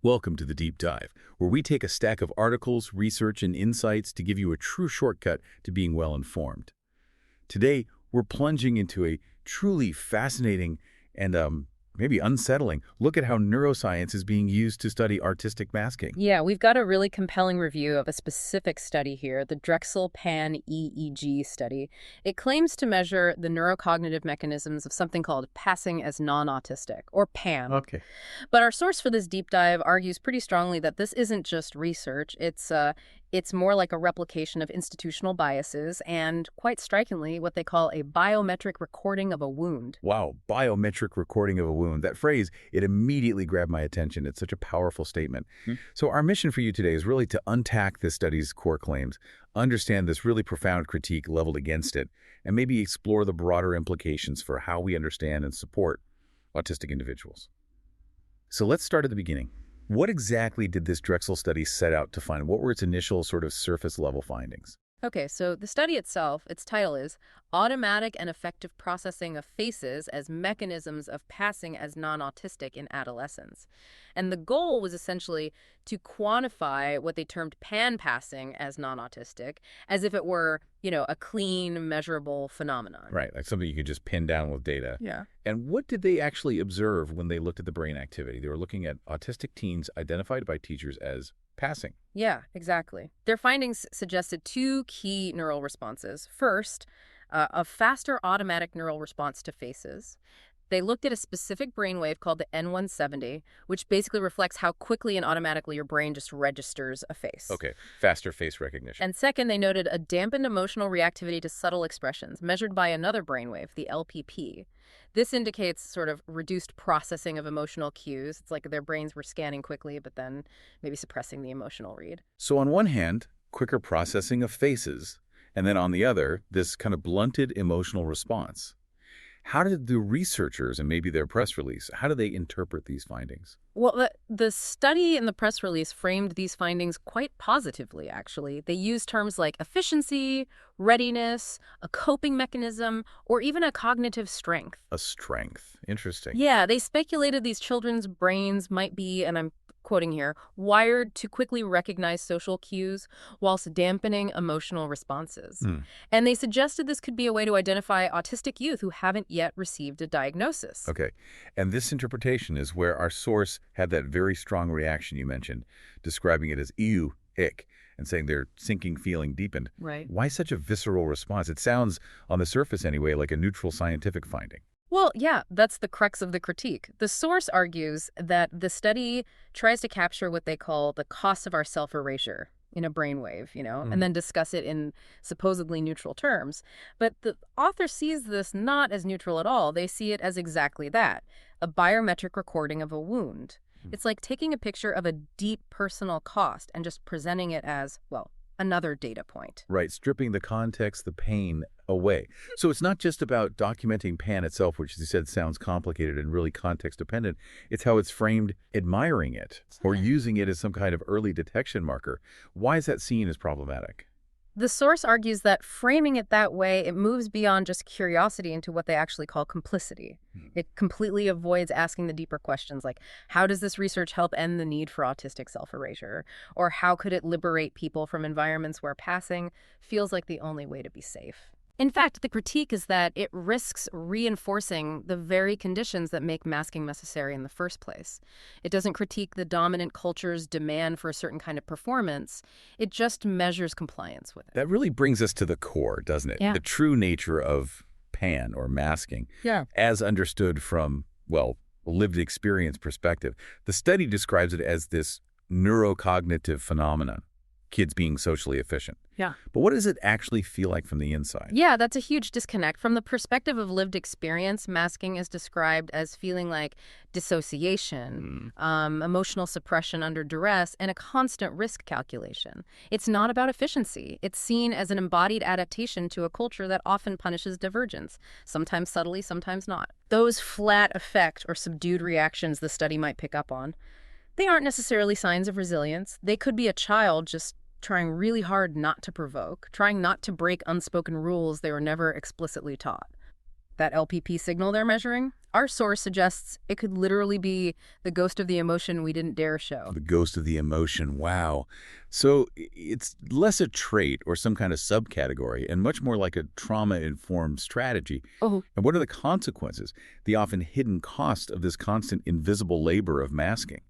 Welcome to the Deep Dive, where we take a stack of articles, research, and insights to give you a true shortcut to being well-informed. Today, we're plunging into a truly fascinating and maybe unsettling look at how neuroscience is being used to study artistic masking. Yeah, we've got a really compelling review of a specific study here, the Drexel Pan-EEG study. It claims to measure the neurocognitive mechanisms of something called passing as non-autistic, or PAM. Okay. But our source for this deep dive argues pretty strongly that this isn't just research. It's more like a replication of institutional biases and, quite strikingly, what they call a biometric recording of a wound. Wow, biometric recording of a wound. That phrase, it immediately grabbed my attention. It's such a powerful statement. So our mission for you today is really to unpack this study's core claims, understand this really profound critique leveled against it, and maybe explore the broader implications for how we understand and support autistic individuals. So let's start at the beginning. What exactly did this Drexel study set out to find? What were its initial sort of surface-level findings? Okay, so the study itself, its title is Automatic and Effective Processing of Faces as Mechanisms of Passing as Non-Autistic in Adolescents. And the goal was essentially to quantify what they termed pan-passing as non-autistic, as if it were, a clean, measurable phenomenon. Right, like something you could just pin down with data. Yeah. And what did they actually observe when they looked at the brain activity? They were looking at autistic teens identified by teachers as passing. Yeah, exactly. Their findings suggested two key neural responses. First, a faster automatic neural response to faces. They looked at a specific brainwave called the N170, which basically reflects how quickly and automatically your brain just registers a face. Okay, faster face recognition. And second, they noted a dampened emotional reactivity to subtle expressions, measured by another brainwave, the LPP. This indicates sort of reduced processing of emotional cues. It's like their brains were scanning quickly, but then maybe suppressing the emotional read. So on one hand, quicker processing of faces, and then on the other, this kind of blunted emotional response. How did the researchers, and maybe their press release, how do they interpret these findings? Well, the study and the press release framed these findings quite positively, actually. They used terms like efficiency, readiness, a coping mechanism, or even a cognitive strength. A strength. Interesting. Yeah, they speculated these children's brains might be, and I'm quoting here, wired to quickly recognize social cues whilst dampening emotional responses. And they suggested this could be a way to identify autistic youth who haven't yet received a diagnosis. Okay. And this interpretation is where our source had that very strong reaction you mentioned, describing it as ew, ick, and saying their sinking feeling deepened. Right. Why such a visceral response? It sounds, on the surface anyway, like a neutral scientific finding. Well, yeah, that's the crux of the critique. The source argues that the study tries to capture what they call the cost of our self-erasure in a brainwave, and then discuss it in supposedly neutral terms. But the author sees this not as neutral at all. They see it as exactly that, a biometric recording of a wound. It's like taking a picture of a deep personal cost and just presenting it as, well, another data point. Right, stripping the context, the pain away. So it's not just about documenting PAN itself, which as you said sounds complicated and really context dependent. It's how it's framed admiring it or using it as some kind of early detection marker. Why is that seen as problematic? The source argues that framing it that way, it moves beyond just curiosity into what they actually call complicity. It completely avoids asking the deeper questions like, how does this research help end the need for autistic self-erasure? Or how could it liberate people from environments where passing feels like the only way to be safe? In fact, the critique is that it risks reinforcing the very conditions that make masking necessary in the first place. It doesn't critique the dominant culture's demand for a certain kind of performance. It just measures compliance with it. That really brings us to the core, doesn't it? Yeah. The true nature of PAN or masking, as understood from, well, a lived experience perspective. The study describes it as this neurocognitive phenomenon, kids being socially efficient. Yeah. But what does it actually feel like from the inside? Yeah, that's a huge disconnect. From the perspective of lived experience, masking is described as feeling like dissociation, emotional suppression under duress, and a constant risk calculation. It's not about efficiency. It's seen as an embodied adaptation to a culture that often punishes divergence, sometimes subtly, sometimes not. Those flat affect or subdued reactions the study might pick up on, they aren't necessarily signs of resilience. They could be a child just trying really hard not to provoke, trying not to break unspoken rules they were never explicitly taught. that LPP signal they're measuring, our source suggests it could literally be the ghost of the emotion we didn't dare show. The ghost of the emotion, wow. So it's less a trait or some kind of subcategory and much more like a trauma-informed strategy. Oh, And what are the consequences, the often hidden cost of this constant invisible labor of masking?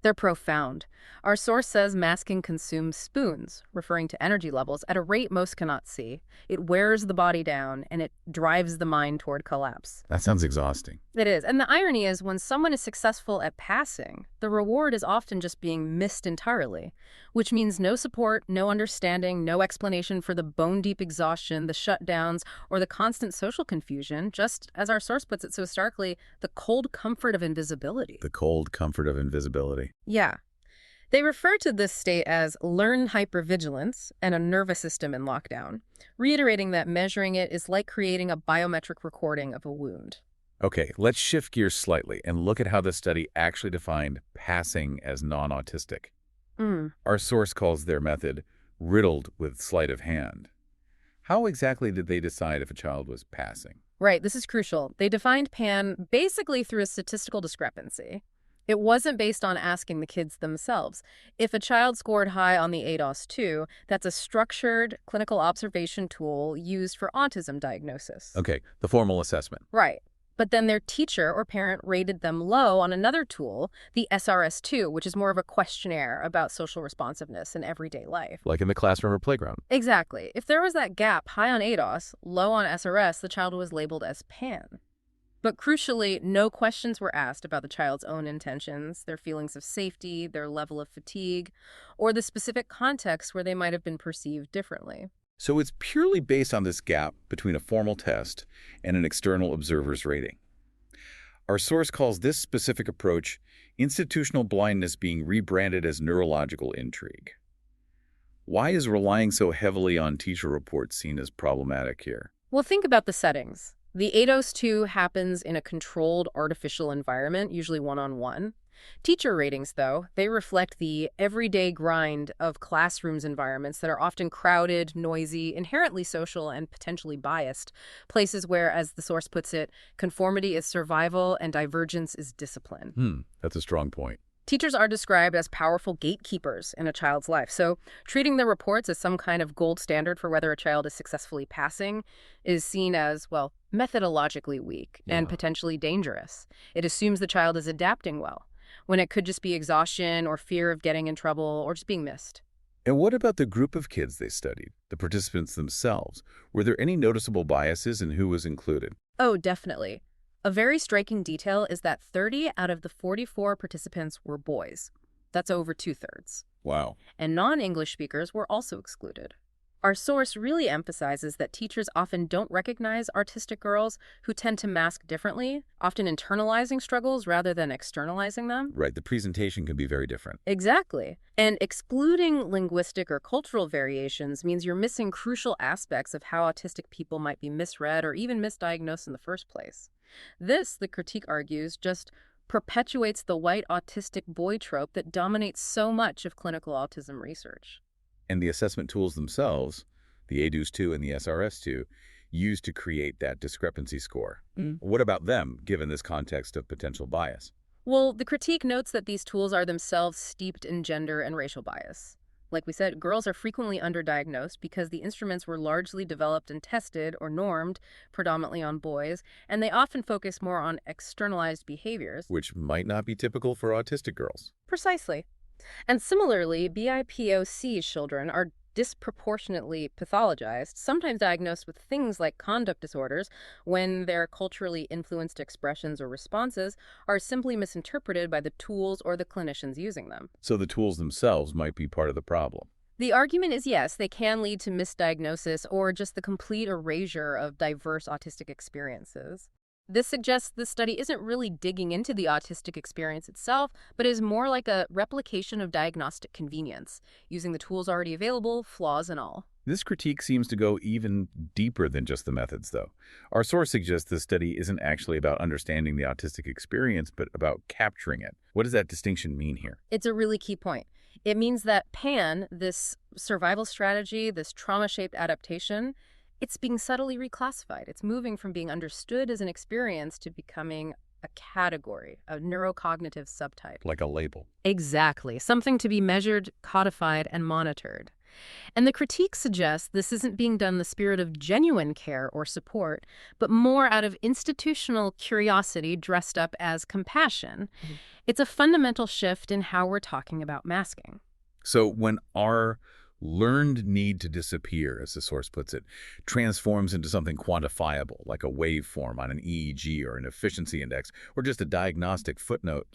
they're profound. Our source says masking consumes spoons, referring to energy levels, at a rate most cannot see. It wears the body down, and it drives the mind toward collapse. That sounds exhausting. It is. And the irony is, when someone is successful at passing, the reward is often just being missed entirely, which means no support, no understanding, no explanation for the bone-deep exhaustion, the shutdowns, or the constant social confusion, just, as our source puts it so starkly, the cold comfort of invisibility. The cold comfort of invisibility. Yeah. They refer to this state as learned hypervigilance and a nervous system in lockdown, reiterating that measuring it is like creating a biometric recording of a wound. Okay, let's shift gears slightly and look at how the study actually defined passing as non-autistic. Our source calls their method riddled with sleight of hand. How exactly did they decide if a child was passing? Right, this is crucial. They defined PAN basically through a statistical discrepancy. It wasn't based on asking the kids themselves. If a child scored high on the ADOS-2, that's a structured clinical observation tool used for autism diagnosis. Okay, the formal assessment. Right. But then their teacher or parent rated them low on another tool, the SRS-2, which is more of a questionnaire about social responsiveness in everyday life. Like in the classroom or playground. Exactly. If there was that gap, high on ADOS, low on SRS, the child was labeled as PAN. But crucially, no questions were asked about the child's own intentions, their feelings of safety, their level of fatigue, or the specific context where they might have been perceived differently. So it's purely based on this gap between a formal test and an external observer's rating. Our source calls this specific approach institutional blindness being rebranded as neurological intrigue. Why is relying so heavily on teacher reports seen as problematic here? Well, think about the settings. The ADOS-2 happens in a controlled artificial environment, usually one-on-one. Teacher ratings, though, they reflect the everyday grind of classrooms environments that are often crowded, noisy, inherently social, and potentially biased. Places where, as the source puts it, conformity is survival and divergence is discipline. That's a strong point. Teachers are described as powerful gatekeepers in a child's life, so treating their reports as some kind of gold standard for whether a child is successfully passing is seen as, well, methodologically weak and potentially dangerous. It assumes the child is adapting well, when it could just be exhaustion or fear of getting in trouble or just being missed. And what about the group of kids they studied, the participants themselves? Were there any noticeable biases in who was included? Oh, definitely. A very striking detail is that 30 out of the 44 participants were boys. That's over 2/3. Wow. And non-English speakers were also excluded. Our source really emphasizes that teachers often don't recognize autistic girls who tend to mask differently, often internalizing struggles rather than externalizing them. Right, the presentation can be very different. Exactly. And excluding linguistic or cultural variations means you're missing crucial aspects of how autistic people might be misread or even misdiagnosed in the first place. This, the critique argues, just perpetuates the white autistic boy trope that dominates so much of clinical autism research. And the assessment tools themselves, the ADOS-2 and the SRS-2, used to create that discrepancy score. What about them, given this context of potential bias? Well, the critique notes that these tools are themselves steeped in gender and racial bias. Like we said, girls are frequently underdiagnosed because the instruments were largely developed and tested or normed predominantly on boys, and they often focus more on externalized behaviors. Which might not be typical for autistic girls. Precisely. And similarly, BIPOC children are disproportionately pathologized, sometimes diagnosed with things like conduct disorders, when their culturally influenced expressions or responses are simply misinterpreted by the tools or the clinicians using them. So the tools themselves might be part of the problem. The argument is yes, they can lead to misdiagnosis or just the complete erasure of diverse autistic experiences. This suggests the study isn't really digging into the autistic experience itself, but is more like a replication of diagnostic convenience, using the tools already available, flaws and all. This critique seems to go even deeper than just the methods, though. Our source suggests this study isn't actually about understanding the autistic experience, but about capturing it. What does that distinction mean here? It's a really key point. It means that PAN, this survival strategy, this trauma-shaped adaptation, It's being subtly reclassified. It's moving from being understood as an experience to becoming a category, a neurocognitive subtype. Like a label. Exactly. Something to be measured, codified, and monitored. And the critique suggests this isn't being done in the spirit of genuine care or support, but more out of institutional curiosity dressed up as compassion. It's a fundamental shift in how we're talking about masking. So when our learned need to disappear, as the source puts it, transforms into something quantifiable, like a waveform on an EEG or an efficiency index, or just a diagnostic footnote,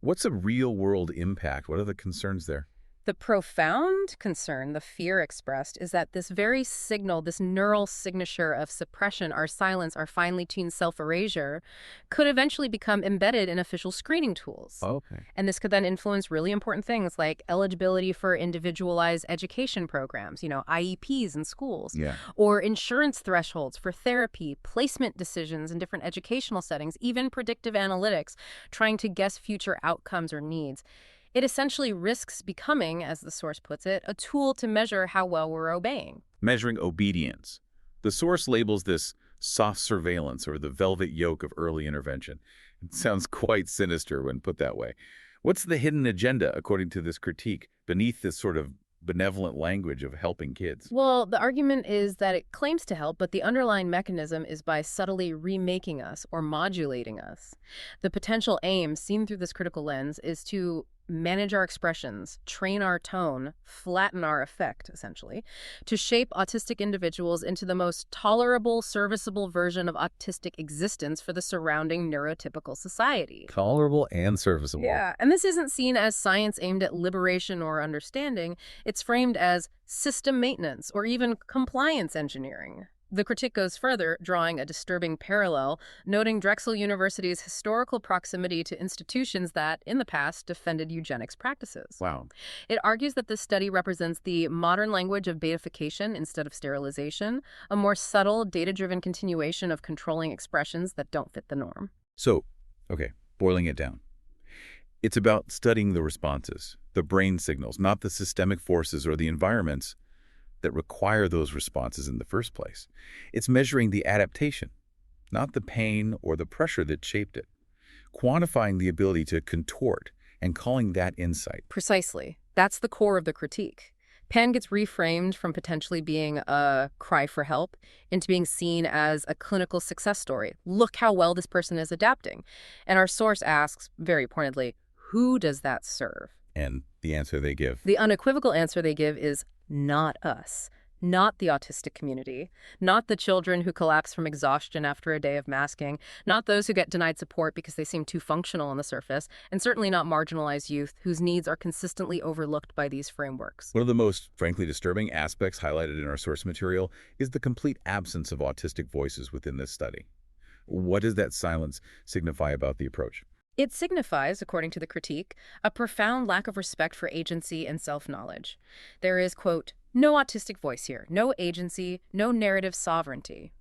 what's a real-world impact? What are the concerns there? The profound concern, the fear expressed, is that this very signal, this neural signature of suppression, our silence, our finely tuned self-erasure, could eventually become embedded in official screening tools. Okay. And this could then influence really important things like eligibility for individualized education programs, IEPs in schools, or insurance thresholds for therapy, placement decisions in different educational settings, even predictive analytics, trying to guess future outcomes or needs. It essentially risks becoming, as the source puts it, a tool to measure how well we're obeying. Measuring obedience. The source labels this soft surveillance or the velvet yoke of early intervention. It sounds quite sinister when put that way. What's the hidden agenda, according to this critique, beneath this sort of benevolent language of helping kids? Well, the argument is that it claims to help, but the underlying mechanism is by subtly remaking us or modulating us. The potential aim, seen through this critical lens, is to manage our expressions, train our tone, flatten our effect, essentially, to shape autistic individuals into the most tolerable, serviceable version of autistic existence for the surrounding neurotypical society. Tolerable and serviceable. Yeah, and this isn't seen as science aimed at liberation or understanding. It's framed as system maintenance or even compliance engineering. The critique goes further, drawing a disturbing parallel, noting Drexel University's historical proximity to institutions that, in the past, defended eugenics practices. Wow. It argues that this study represents the modern language of betification instead of sterilization, a more subtle, data-driven continuation of controlling expressions that don't fit the norm. So, okay, boiling it down. It's about studying the responses, the brain signals, not the systemic forces or the environments that require those responses in the first place. It's measuring the adaptation, not the pain or the pressure that shaped it. Quantifying the ability to contort and calling that insight. Precisely. That's the core of the critique. PAN gets reframed from potentially being a cry for help into being seen as a clinical success story. Look how well this person is adapting. And our source asks, very pointedly, who does that serve? And the answer they give. The unequivocal answer they give is not us, not the autistic community, not the children who collapse from exhaustion after a day of masking, not those who get denied support because they seem too functional on the surface, and certainly not marginalized youth whose needs are consistently overlooked by these frameworks. One of the most, frankly, disturbing aspects highlighted in our source material is the complete absence of autistic voices within this study. What does that silence signify about the approach? It signifies, according to the critique, a profound lack of respect for agency and self-knowledge. There is, quote, no autistic voice here, no agency, no narrative sovereignty.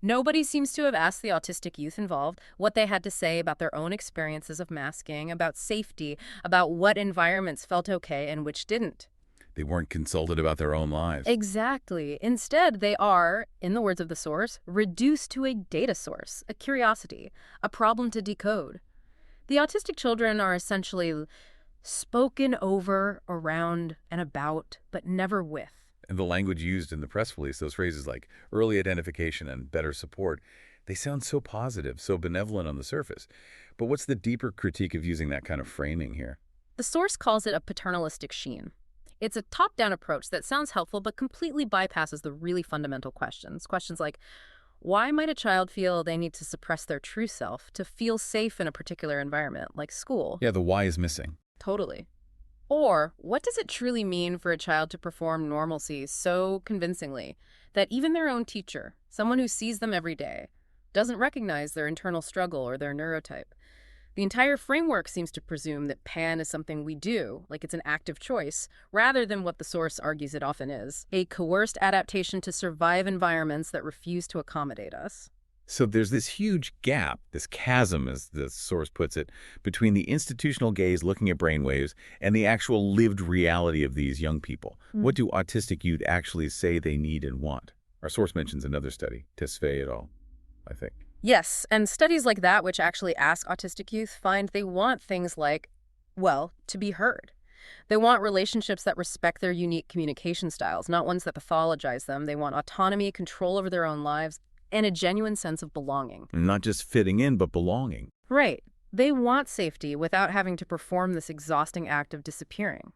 Nobody seems to have asked the autistic youth involved what they had to say about their own experiences of masking, about safety, about what environments felt okay and which didn't. They weren't consulted about their own lives. Exactly. Instead, they are, in the words of the source, reduced to a data source, a curiosity, a problem to decode. The autistic children are essentially spoken over, around, and about, but never with. And the language used in the press release, those phrases like early identification and better support, they sound so positive, so benevolent on the surface. But what's the deeper critique of using that kind of framing here? The source calls it a paternalistic sheen. It's a top-down approach that sounds helpful but completely bypasses the really fundamental questions. Questions like, why might a child feel they need to suppress their true self to feel safe in a particular environment, like school? Yeah, the why is missing. Totally. Or, what does it truly mean for a child to perform normalcy so convincingly that even their own teacher, someone who sees them every day, doesn't recognize their internal struggle or their neurotype? The entire framework seems to presume that PAN is something we do, like it's an active choice, rather than what the source argues it often is, a coerced adaptation to survive environments that refuse to accommodate us. So there's this huge gap, this chasm, as the source puts it, between the institutional gaze looking at brainwaves and the actual lived reality of these young people. What do autistic youth actually say they need and want? Our source mentions another study, Tesfaye et al., I think. Yes, and studies like that, which actually ask autistic youth, find they want things like, well, to be heard. They want relationships that respect their unique communication styles, not ones that pathologize them. They want autonomy, control over their own lives, and a genuine sense of belonging. And not just fitting in, but belonging. Right. They want safety without having to perform this exhausting act of disappearing.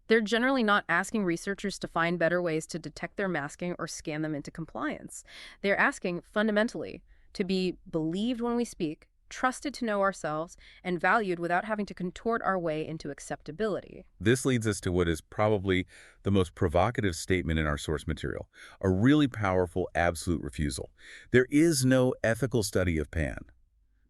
They're generally not asking researchers to find better ways to detect their masking or scan them into compliance. They're asking, fundamentally, to be believed when we speak, trusted to know ourselves, and valued without having to contort our way into acceptability. This leads us to what is probably the most provocative statement in our source material, a really powerful absolute refusal. There is no ethical study of Pan.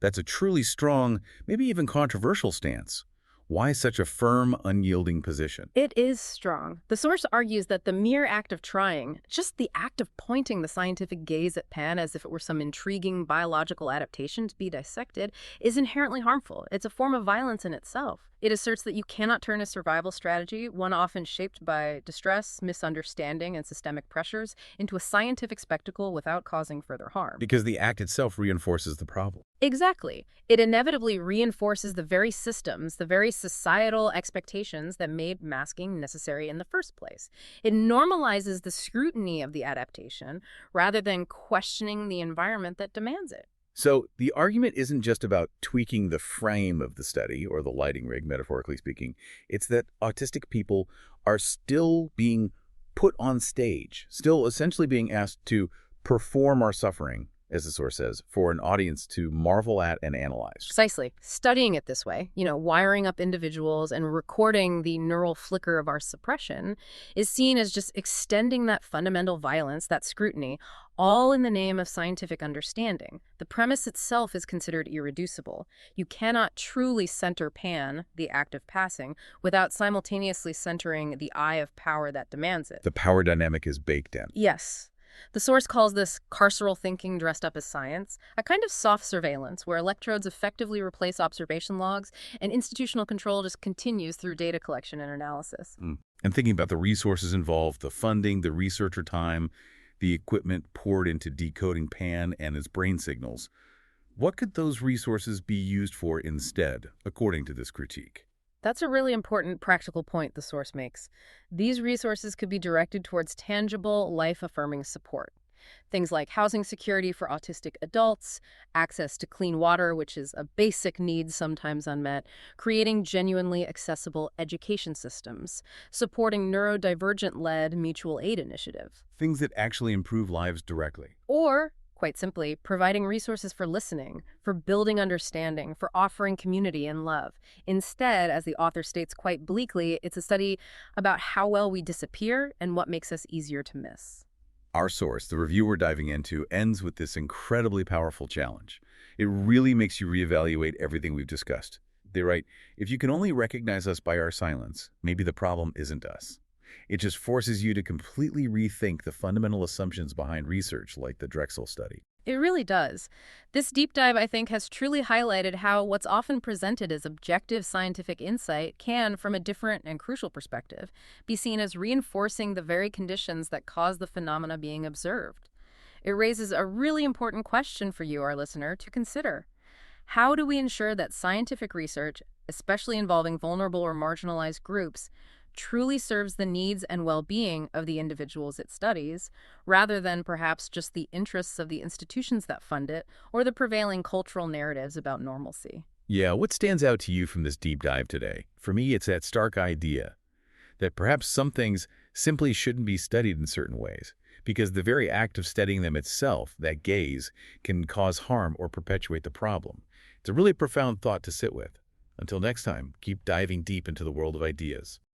That's a truly strong, maybe even controversial stance. Why such a firm, unyielding position? It is strong. The source argues that the mere act of trying, just the act of pointing the scientific gaze at Pan as if it were some intriguing biological adaptation to be dissected, is inherently harmful. It's a form of violence in itself. It asserts that you cannot turn a survival strategy, one often shaped by distress, misunderstanding, and systemic pressures, into a scientific spectacle without causing further harm. Because the act itself reinforces the problem. Exactly. It inevitably reinforces the very systems, the very societal expectations that made masking necessary in the first place. It normalizes the scrutiny of the adaptation rather than questioning the environment that demands it. So the argument isn't just about tweaking the frame of the study or the lighting rig, metaphorically speaking. It's that autistic people are still being put on stage, still essentially being asked to perform our suffering, as the source says, for an audience to marvel at and analyze. Precisely. Studying it this way, wiring up individuals and recording the neural flicker of our suppression is seen as just extending that fundamental violence, that scrutiny, all in the name of scientific understanding. The premise itself is considered irreducible. You cannot truly center Pan, the act of passing, without simultaneously centering the eye of power that demands it. The power dynamic is baked in. Yes. The source calls this carceral thinking dressed up as science, a kind of soft surveillance where electrodes effectively replace observation logs and institutional control just continues through data collection and analysis. And thinking about the resources involved, the funding, the researcher time, the equipment poured into decoding Pan and its brain signals, what could those resources be used for instead, according to this critique? That's a really important practical point the source makes. These resources could be directed towards tangible, life-affirming support. Things like housing security for autistic adults, access to clean water, which is a basic need sometimes unmet, creating genuinely accessible education systems, supporting neurodivergent-led mutual aid initiatives. Things that actually improve lives directly. Or, quite simply, providing resources for listening, for building understanding, for offering community and love. Instead, as the author states quite bleakly, it's a study about how well we disappear and what makes us easier to miss. Our source, the review we're diving into, ends with this incredibly powerful challenge. It really makes you reevaluate everything we've discussed. They write, if you can only recognize us by our silence, maybe the problem isn't us. It just forces you to completely rethink the fundamental assumptions behind research like the Drexel study. It really does. This deep dive, I think, has truly highlighted how what's often presented as objective scientific insight can, from a different and crucial perspective, be seen as reinforcing the very conditions that cause the phenomena being observed. It raises a really important question for you, our listener, to consider. How do we ensure that scientific research, especially involving vulnerable or marginalized groups, truly serves the needs and well-being of the individuals it studies, rather than perhaps just the interests of the institutions that fund it or the prevailing cultural narratives about normalcy? Yeah, what stands out to you from this deep dive today? For me, it's that stark idea that perhaps some things simply shouldn't be studied in certain ways, because the very act of studying them itself, that gaze, can cause harm or perpetuate the problem. It's a really profound thought to sit with. Until next time, keep diving deep into the world of ideas.